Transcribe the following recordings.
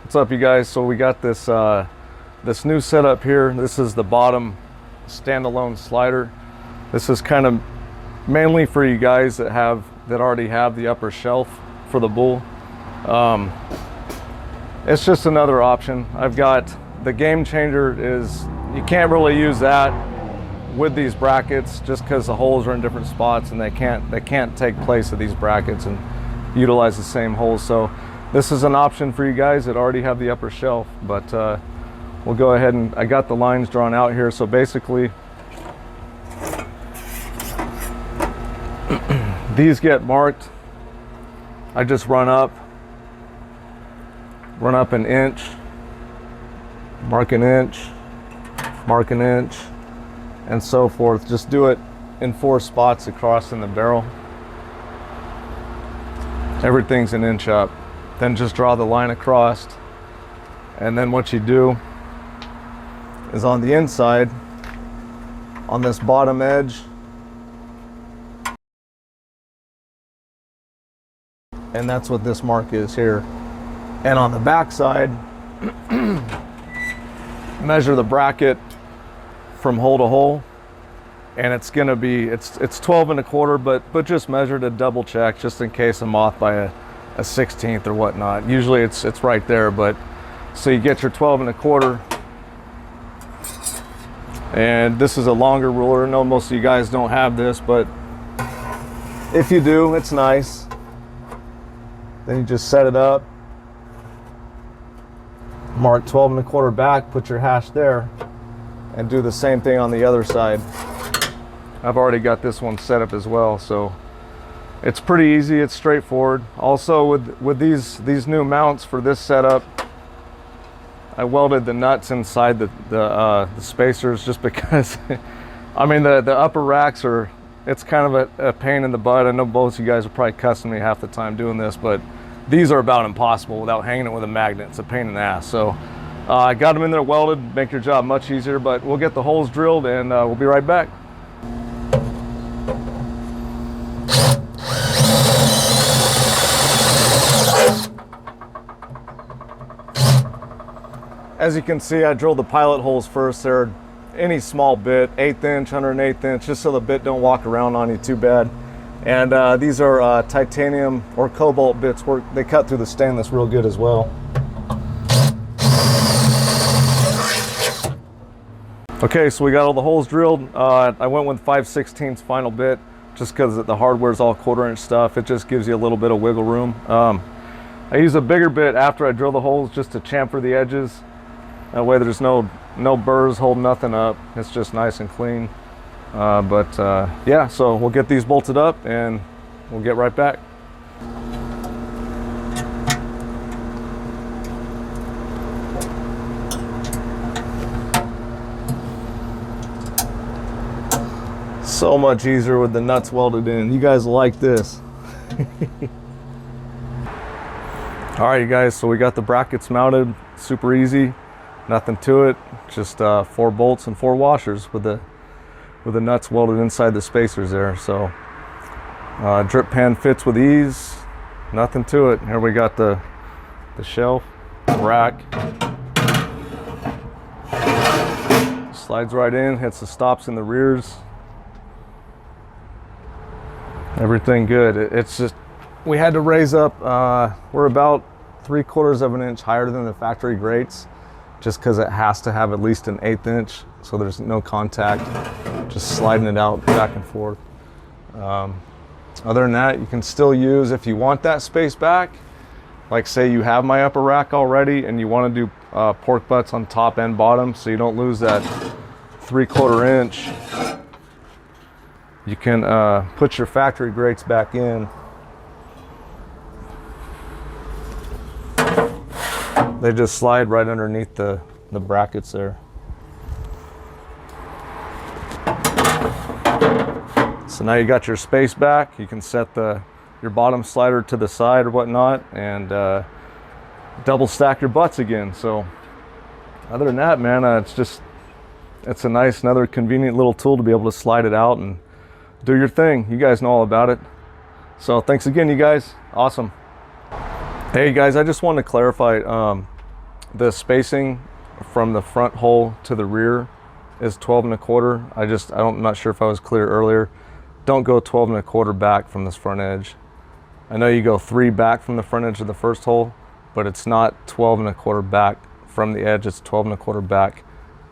What's up, you guys? So we got this this new setup here. This is the bottom standalone slider. This is kind of mainly for you guys that already have the upper shelf for the bull. It's just another option. I've got the game changer. Is you can't really use that with these brackets just because the holes are in different spots and they can't take place of these brackets and utilize the same holes. So this is an option for you guys that already have the upper shelf, but we'll go ahead and I got the lines drawn out here. So basically these get marked. I just run up an inch, mark an inch, mark an inch, and so forth. Just do it in 4 spots across in the barrel. Everything's an inch up. Then just draw the line across, and then what you do is on the inside, on this bottom edge, and that's what this mark is here. And on the back side, measure the bracket from hole to hole, and it's gonna be it's 12 1/4, but just measure to double check just in case I'm off by a 1/16 or whatnot. Usually it's right there, but so you get your 12 1/4, and this is a longer ruler. I know most of you guys don't have this, but if you do, it's nice. Then you just set it up, mark 12 1/4 back, put your hash there, and do the same thing on the other side. I've already got this one set up as well, so it's pretty easy, it's straightforward. Also with these new mounts for this setup, I welded the nuts inside the spacers just because I mean the upper racks are, it's kind of a pain in the butt. I know both of you guys are probably cussing me half the time doing this, but these are about impossible without hanging it with a magnet. It's a pain in the ass. So I got them in there welded, make your job much easier, but we'll get the holes drilled and we'll be right back. As you can see, I drilled the pilot holes first. They're any small bit, 1/8 inch, under an 1/8 inch, just so the bit don't walk around on you too bad. And these are titanium or cobalt bits. They cut through the stainless real good as well. Okay, so we got all the holes drilled. I went with 5/16 final bit just because the hardware's all 1/4 inch stuff. It just gives you a little bit of wiggle room. I use a bigger bit after I drill the holes just to chamfer the edges. That way there's no burrs holding nothing up. It's just nice and clean. Yeah, so we'll get these bolted up and we'll get right back. So much easier with the nuts welded in. You guys like this. All right, you guys, so we got the brackets mounted. Super easy, nothing to it. Just 4 bolts and 4 washers with the nuts welded inside the spacers there. So drip pan fits with ease, nothing to it. Here we got the shelf, rack. Slides right in, hits the stops in the rears. Everything good. It's just, we had to raise up, we're about 3/4 of an inch higher than the factory grates, just because it has to have at least an 1/8 inch, so there's no contact, just sliding it out back and forth. Other than that, you can still use, if you want that space back, like say you have my upper rack already and you want to do pork butts on top and bottom so you don't lose that 3/4 inch, you can put your factory grates back in. They just slide right underneath the brackets there. So now you got your space back. You can set your bottom slider to the side or whatnot, and double stack your butts again. So other than that, man, it's a nice, another convenient little tool to be able to slide it out and do your thing. You guys know all about it. So thanks again, you guys. Awesome. Hey guys, I just wanted to clarify, the spacing from the front hole to the rear is 12 1/4. I'm not sure if I was clear earlier. Don't go 12 1/4 back from this front edge. I know you go 3 back from the front edge of the first hole, but it's not 12 1/4 back from the edge. It's 12 1/4 back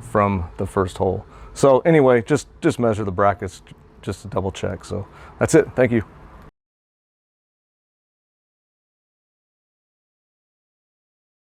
from the first hole. So anyway, just measure the brackets just to double check. So that's it. Thank you.